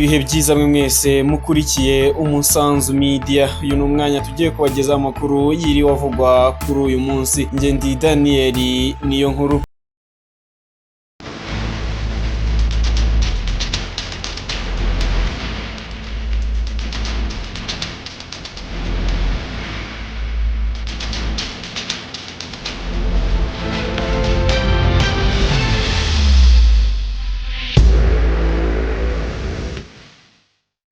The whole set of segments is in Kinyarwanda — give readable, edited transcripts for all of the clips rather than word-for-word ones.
ibihe byiza mwe mwese mukurikiye Umusanzu Media. Uyu ni umwanya tugiye kubagezaho amakuru yiriwe avugwa kuri uyu munsi. Nge ndi Daniel Niyonkuru.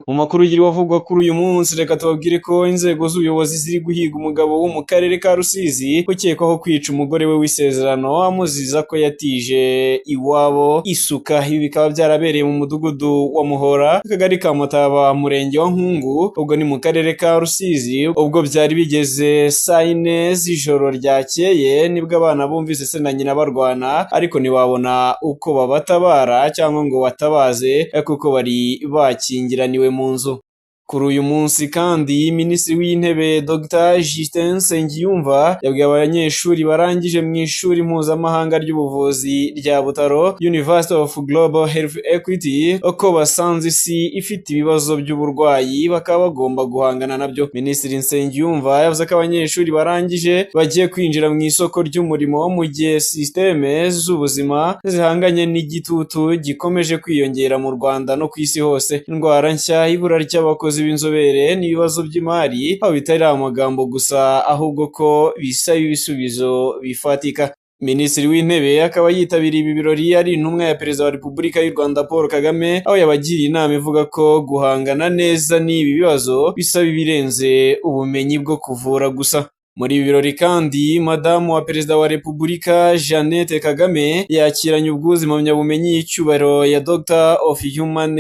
Mu makuru yiriwe avugwa kuri uyu munsi, reka tubabwire ko inzego z'ubuyobozi ziri guhiga umugabo wo mu karere ka Rusizi ukekwaho kwica umugore we w'isezerano amuziza ko yatije iwabo isuka. Ibi bikaba byarabereye mu mudugudu wa Muhora, akagari ka Mataba, murenge wa Nkungu, ubwo ni mu karere ka Rusizi. Ubwo byari bigeze saa 4 z'ijoro ryakeye nibwo abana bumvise se na nyina barwana, ariko ntiwabona uko babatabara cyangwa ngo batabaze kuko bari bakingiraniwe mu nzu. Kuri uyu munsi kandi Minisitiri w'Intebe Dr Justin Nsengiyumva yabwiye abanyeshuri barangije mu ishuri mpuzamahanga ry'ubuvuzi rya Butaro University of Global Health Equity ko basanze isi ifite ibibazo by'uburwayi bakaba bagomba guhangana nabyo. Minisitiri Nsengiyumva yavuze ko abanyeshuri barangije bagiye kwinjira mu isoko ry'umurimo mu gihe systeme z'ubuzima zihanganye n'igitutu gikomeje kwiyongera mu Rwanda no ku isi hose. Indwara nshya, ibura ry'abakozi b'inzobere n'ibibazo by'imari, aho bitari amagambo gusa ahubwo ko bisaba ibisubizo bifatika. Minisitiri w'Intebe akaba yitabiriye ibi birori ari intumwa ya Perezida wa Repubulika y'u Rwanda Paul Kagame, aho yabagiriye inama ivuga ko guhangana neza n'ibi bibazo bisaba ibirenze ubumenyi bwo kuvura gusa. Muri ibi birori kandi Madamu wa Perezida wa Repubulika Jeannette Kagame yakiranye ubwuzu impamyabumenyi y'icyubahiro ya Doctor of Human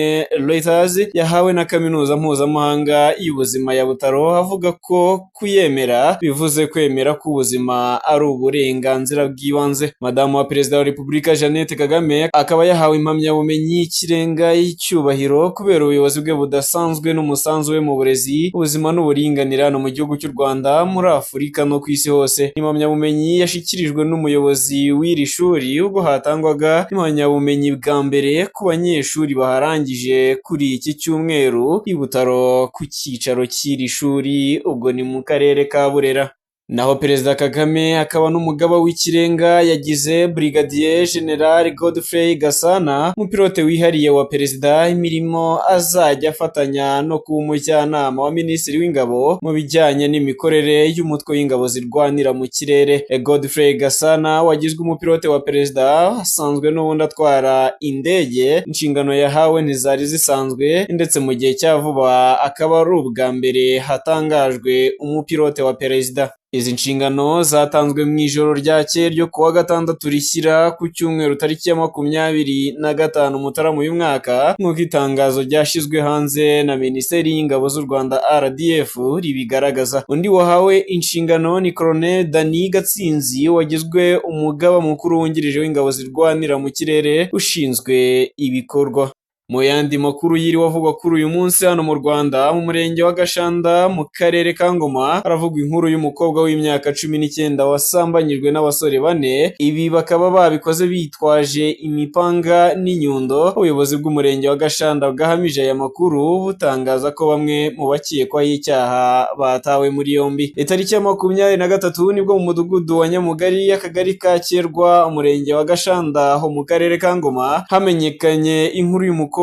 Rights yahawe na Kaminuza Mpuzamahanga y'Ubuzima ya Butaro, avuga ko kuyemera bivuze kwemera ko ubuzima ari uburenganzira bw'ibanze. Madamu wa Perezida wa Repubulika Jeannette Kagame akaba yahawe impamyabumenyi y'ikirenga y'icyubahiro kubera ubuyobozi bwe budasanzwe n'umusanzu we mu burezi, ubuzima n'uburinganire hano mu gihugu cy'u Rwanda, muri Afurika no ku isi hose. Impamyabumenyi yashyikirijwe n'umuyobozi w'iri shuri ubwo hatangwaga impamyabumenyi bwa mbere ku banyeshuri baharangije kuri iki cyumweru i Butaro ku cyicaro cy'iri shuri, ubwo ni mu karere ka Burera. Naho Perezida Kagame akaba n'umugaba w'ikirenga yagize Brigadier General Godfrey Gasana, umupilote wihariye wa Perezida, imirimo azajya afatanya no kuba umujyanama wa Minisitiri w'Ingabo mu bijyanye n'imikorere y'umutwe w'ingabo zirwanira mu kirere. Godfrey Gasana wagizwe umupilote wa Perezida asanzwe n'ubundi atwara indege, inshingano yahawe ntizari zisanzwe ndetse mu gihe cya vuba akaba ari ubwa mbere hatangajwe umupilote wa Perezida. Izi nshingano zatanzwe mu ijoro ryakeye ryo kuwa gatandatu rishyira ku cyumweru tariki ya 25 Mutarama uyu mwaka, nk'uko itangazo ryashyizwe hanze na Minisiteri y'Ingabo z'u Rwanda RDF ribigaragaza. Undi wahawe inshingano ni Colonel Dani Gatsinzi wagizwe umugaba mukuru wungirije w'ingabo zirwanira mu kirere ushinzwe ibikorwa. Mu yandi makuru yiriwe avugwa kuri uyu munsi hano mu Rwanda, mu murenge wa Gashanda mu karere ka Ngoma, haravugwa inkuru y'umukobwa w'imyaka 19 wasambanyijwe n'abasore 4. Ibi bakaba babikoze bitwaje imipanga n'inyundo. Ubuyobozi bw'umurenge wa Gashanda bwahamije aya makuru butangaza ko bamwe mu bakekwaho icyaha batawe muri yombi. Itariki ya 23 nibwo mu mudugudu wa Nyamugari, akagari ka Cyerwa, umurenge wa Gashanda ho mu karere ka Ngoma, hamenyekanye inkuru y'umukobwa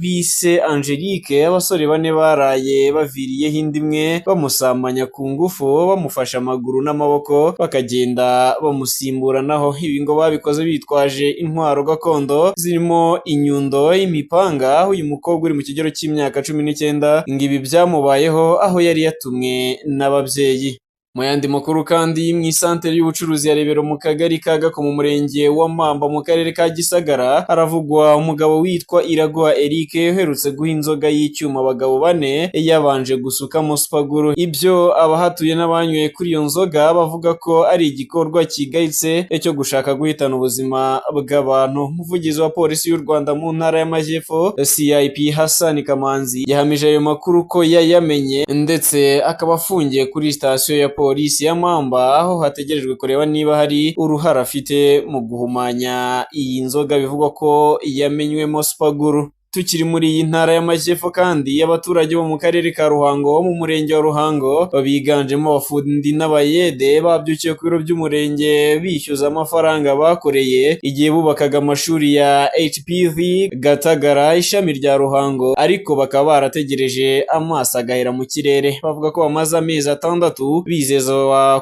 bise Angelique. Abasore 4 baraye baviriyeho indi imwe bamusambanya ku ngufu, bamufasha amaguru n'amaboko bakagenda bamusimburanaho. Ibi ngo babikoze bitwaje intwaro gakondo zirimo inyundo, imipanga. Uyu mukobwa uri mu kigero cy'imyaka 19 ngibi byamubayeho aho yari yatumwe n'ababyeyi. Mu yandi makuru kandi mu isantere y'ubucuruzi ya Rebero mu kagari ka Gako mu murenge wa Mamba mu karere ka Gisagara, haravugwa umugabo witwa Iraguha Eric uherutse guha inzoga y'icyuma abagabo 4 yabanje gusukamo supaguru. Ibyo abahatuye n'abanyweye kuri iyo nzoga bavuga ko ari igikorwa kigayitse cyo gushaka guhitana ubuzima bw'abantu. Umuvugizi wa polisi y'u Rwanda mu ntara y'Amajyepfo CIP Hassan Kamanzi yahamije ayo makuru ko yayamenye ndetse akaba afungiye kuri sitasiyo ya polisi ya Mamba, aho hategerejwe kureba niba hari uruhara afite mu guhumanya iyi nzoga bivugwa ko yamenywemo supaguru. Tukiri muri iyi ntara y'Amajyepfo kandi abaturage bo mu karere ka Ruhango mu murenge wa Ruhango biganjemo abafundi n'abayede babyukiye ku biro by'umurenge bishyuza amafaranga bakoreye igihe bubakaga amashuri ya HPV Gatagara ishami rya Ruhango, ariko bakaba barategereje amaso agahera mu kirere. Bavuga ko bamaze amezi 6 bizeza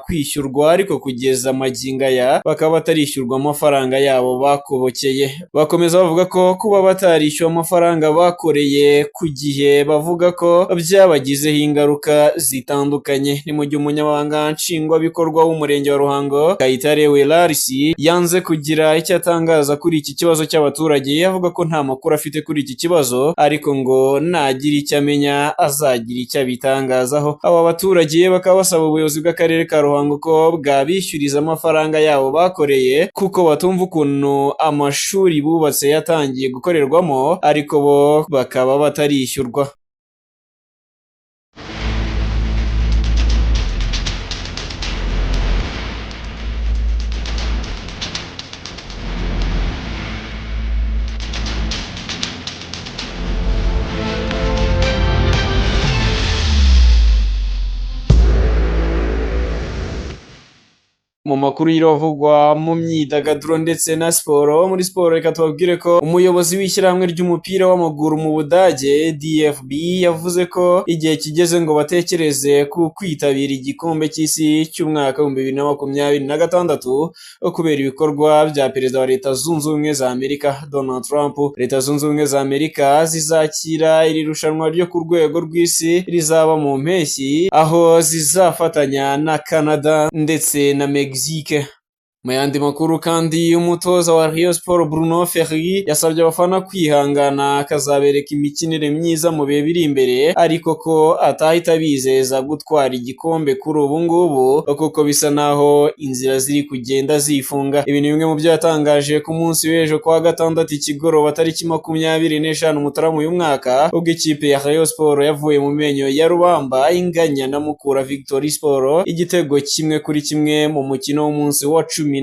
kwishyurwa, ariko kugeza magingo aya bakaba batarishyurwa amafaranga yabo bakobokeye. Bakomeza bavuga ko kuba batarishyuwe amafaranga bakoreye ku gihe bavuga ko byabagizeho ingaruka zitandukanye. Ni mu gihe umunyamabanga nshingwabikorwa w'umurenge wa Ruhango Kayitare Welarisi yanze kugira icyo atangaza kuri iki kibazo cy'abaturage, avuga ko nta makuru afite kuri iki kibazo, ariko ngo nagira icyo amenya azagira icyo abitangazaho. Aba baturage bakaba basaba ubuyobozi bw'akarere ka Ruhango ko bwabishyuriza amafaranga yabo bakoreye, kuko batumva ukuntu amashuri bubatse yatangiye gukorerwamo ariko bo bakaba batarishyurwa. Mu makuru yiravugwa mu myidagaduro ndetse na siporo. Muri siporo reka tubabwire ko umuyobozi w'ishyirahamwe ry'umupira w'amaguru mu Budage DFB yavuze ko igihe kigeze ngo batekereze ku kwitabira igikombe cy'isi cy'umwaka wa 2026 kubera ibikorwa bya perezida wa Leta Zunze Ubumwe za Amerika Donald Trump. Leta Zunze Ubumwe za Amerika zizakira iri rushanwa ryo ku rwego rw'isi rizaba mu mpeshyi, aho zizafatanya na Canada ndetse na Mexique. Mu yandi makuru kandi, umutoza wa Rayon Sport Bruno Ferri yasabye abafana kwihangana akazabereka imikinire myiza mu bihe biri imbere, ariko ko atahita bizeza gutwara igikombe kuri ubu ngubu kuko bisa naho inzira ziri kugenda zifunga. Ibi ni bimwe mu byo yatangaje ku munsi w'ejo kwa gatandatu ikigoroba tariki 25 Mutarama uyu mwaka, ubwo ikipe ya Rayon Sport yavuye mu menyo ya rubamba inganya na Mukura Victory Sport igitego 1-1 mu mukino w'umunsi wa 15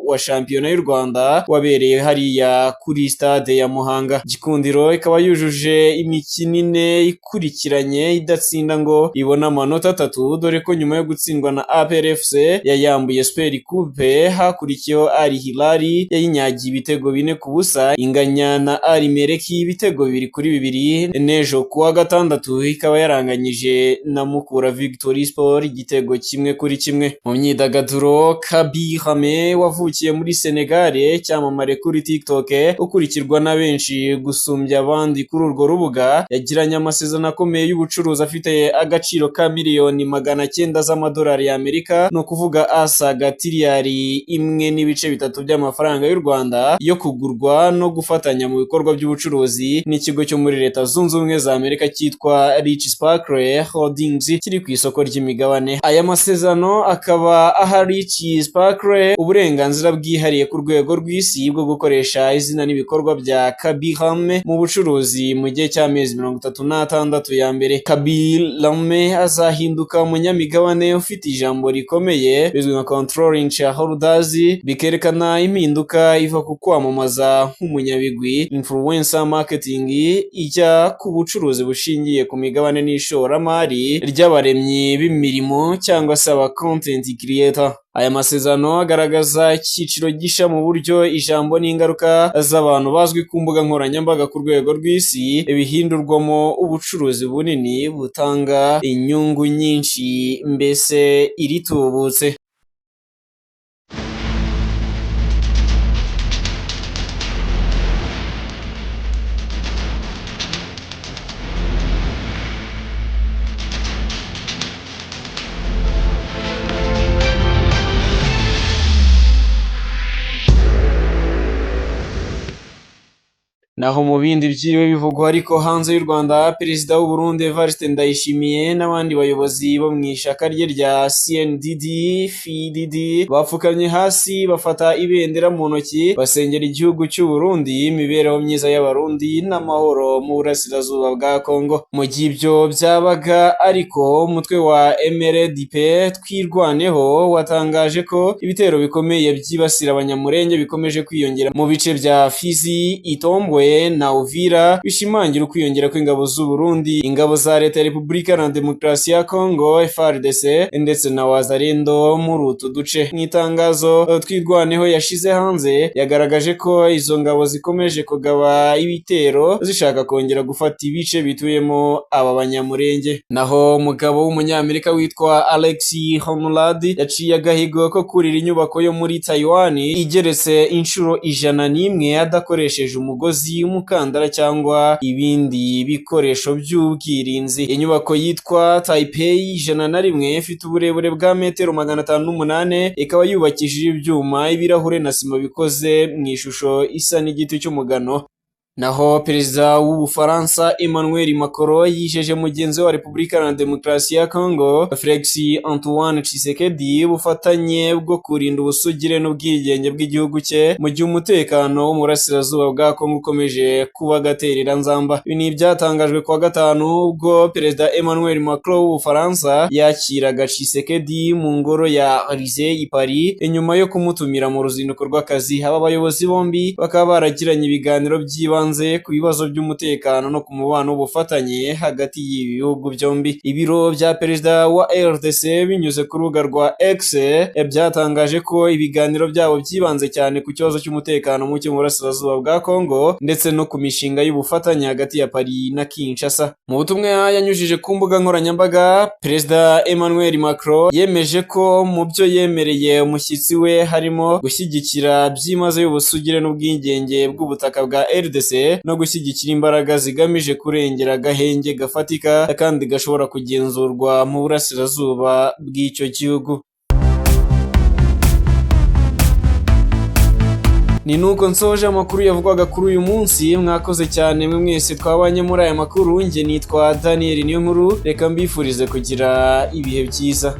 wa shampiyona y'u Rwanda wabereye hariya kuri stade ya Muhanga. Gikundiro ikaba yujuje imikino 4 ikurikiranye idatsinda ngo ibona amanota 3, dore ko nyuma yo gutsindwa na APR FC yayambuye Super Coupe, hakurikiyeho Al Hilal yayinyagiye ibitego 4-0, inganya na Al Merrekh ibitego 2-2, nejo kuwa gatandatu ikaba yaranganyije na Mukura Victory Sport igitego 1-1. Mu myidagaduro, Kabi Hame wavukiye muri Senegal, cyamamare kuri TikTok, ukurikirwa na benshi gusumbya abandi kuri urwo rubuga, yagiranye amasezerano akomeye y'ubucuruzi afite agaciro ka miliyoni 900 z'amadolari y'Amerika, no kuvuga asaga tiriyari 1.3 by'amafaranga y'u Rwanda, yo kugurwa no gufatanya mu bikorwa by'ubucuruzi n'ikigo cyo muri Leta Zunze Ubumwe za Amerika cyitwa Rich Sparkle Holdings kiri ku isoko ry'imigabane. Aya masezerano akaba aha Rich Sparkle uburenganzira bwihariye ku rwego rw'isi bwo gukoresha izina n'ibikorwa bya Kabi Hame mu bucuruzi mu gihe cy'amezi 36 ya mbere. Kabi Hame azahinduka umunyamigabane ufite ijambo rikomeye, bizwi nka controlling shareholders, bikerekana impinduka iva ku kwamamaza nk'umunyabigwi influencer marketing ijya ku bucuruzi bushingiye ku migabane n'ishoramari ry'abaremyi b'imirimo cyangwa se aba content creator. Aya masezerano agaragaza icyiciro gisha mu buryo ijambo n'ingaruka z'abantu bazwi ku mbuga nkoranyambaga ku rwego rw'isi bihindurwamo ubucuruzi bunini butanga inyungu nyinshi, mbese iritubutse. Naho mu bindi byiriwe bivugwa ariko hanze y'u Rwanda, perezida w'u Burundi Evariste Ndayishimiye n'abandi bayobozi bo mu ishyaka rye rya CNDD FDD bapfukamye hasi bafata ibendera mu ntoki basengera igihugu cy'u Burundi, imibereho myiza y'abarundi n'amahoro mu burasirazuba bwa Kongo. Mu gihe ibyo byabaga ariko, umutwe wa MRDP Twirwaneho watangaje ko ibitero bikomeye byibasira abanyamurenge bikomeje kwiyongera mu bice bya Fizi, Itombwe, Murongwe na Uvira bishimangira ukwiyongera kw'ingabo z'u Burundi, ingabo za leta ya Repubulika na Demokarasi ya Kongo FARDC ndetse na Wazalendo muri utu duce. Mu itangazo Twirwaneho yashize hanze yagaragaje ko izo ngabo zikomeje kugaba ibitero zishaka kongera gufata ibice bituyemo aba banyamurenge. Naho umugabo w'umunyamerika witwa Alexi Honolad yaciye agahigo ko kurira inyubako yo muri Taiwan igeretse inshuro 101 adakoresheje umugozi, umukandara cyangwa ibindi bikoresho by'ubwirinzi. Inyubako yitwa Taipei 101 ifite uburebure bwa metero 508, ikaba yubakishije ibyuma, ibirahure na sima bikoze mu ishusho isa n'igiti cy'umugano. Naho perezida w'Ubufaransa Emmanuel Macron yijeje mugenzi wa Repubulika na Demokarasi ya Kongo Felix Antoine Tshisekedi ubufatanye bwo kurinda ubusugire n'ubwigenge bw'igihugu cye mu gihe umutekano wo mu burasirazuba bwa Kongo ukomeje kuba gaterera nzamba. Ibi ni ibyatangajwe kuwa gatanu ubwo perezida Emmanuel Macron w'Ubufaransa yakiraga Tshisekedi mu ngoro ya Élysée i Paris inyuma yo kumutumira mu ruzinduko rw'akazi. Aba bayobozi bombi bakaba baragiranye ibiganiro by'ibanze ku bibazo by'umutekano no ku mubano w'ubufatanye hagati y'ibi bihugu byombi. Ibiro bya perezida wa RDC binyuze ku rubuga rwa X byatangaje ko ibiganiro byabo byibanze cyane ku kibazo cy'umutekano muke mu burasirazuba bwa Kongo ndetse no ku mishinga y'ubufatanye hagati ya Paris na Kinshasa. Mu butumwa yanyujije ku mbuga nkoranyambaga, perezida Emmanuel Macron yemeje ko mu byo yemereye umushyitsi we harimo gushyigikira byimazeyo ubusugire n'ubwigenge bw'ubutaka bwa RDC no gushyigikira imbaraga zigamije kurengera agahenge gafatika kandi gashobora kugenzurwa mu burasirazuba bw'icyo gihugu. Ni nuko nsoje amakuru yavugwaga kuri uyu munsi. Mwakoze cyane mwe mwese twabanye muri aya makuru. Nge nitwa Daniel Niyonkuru, reka mbifurize kugira ibihe byiza.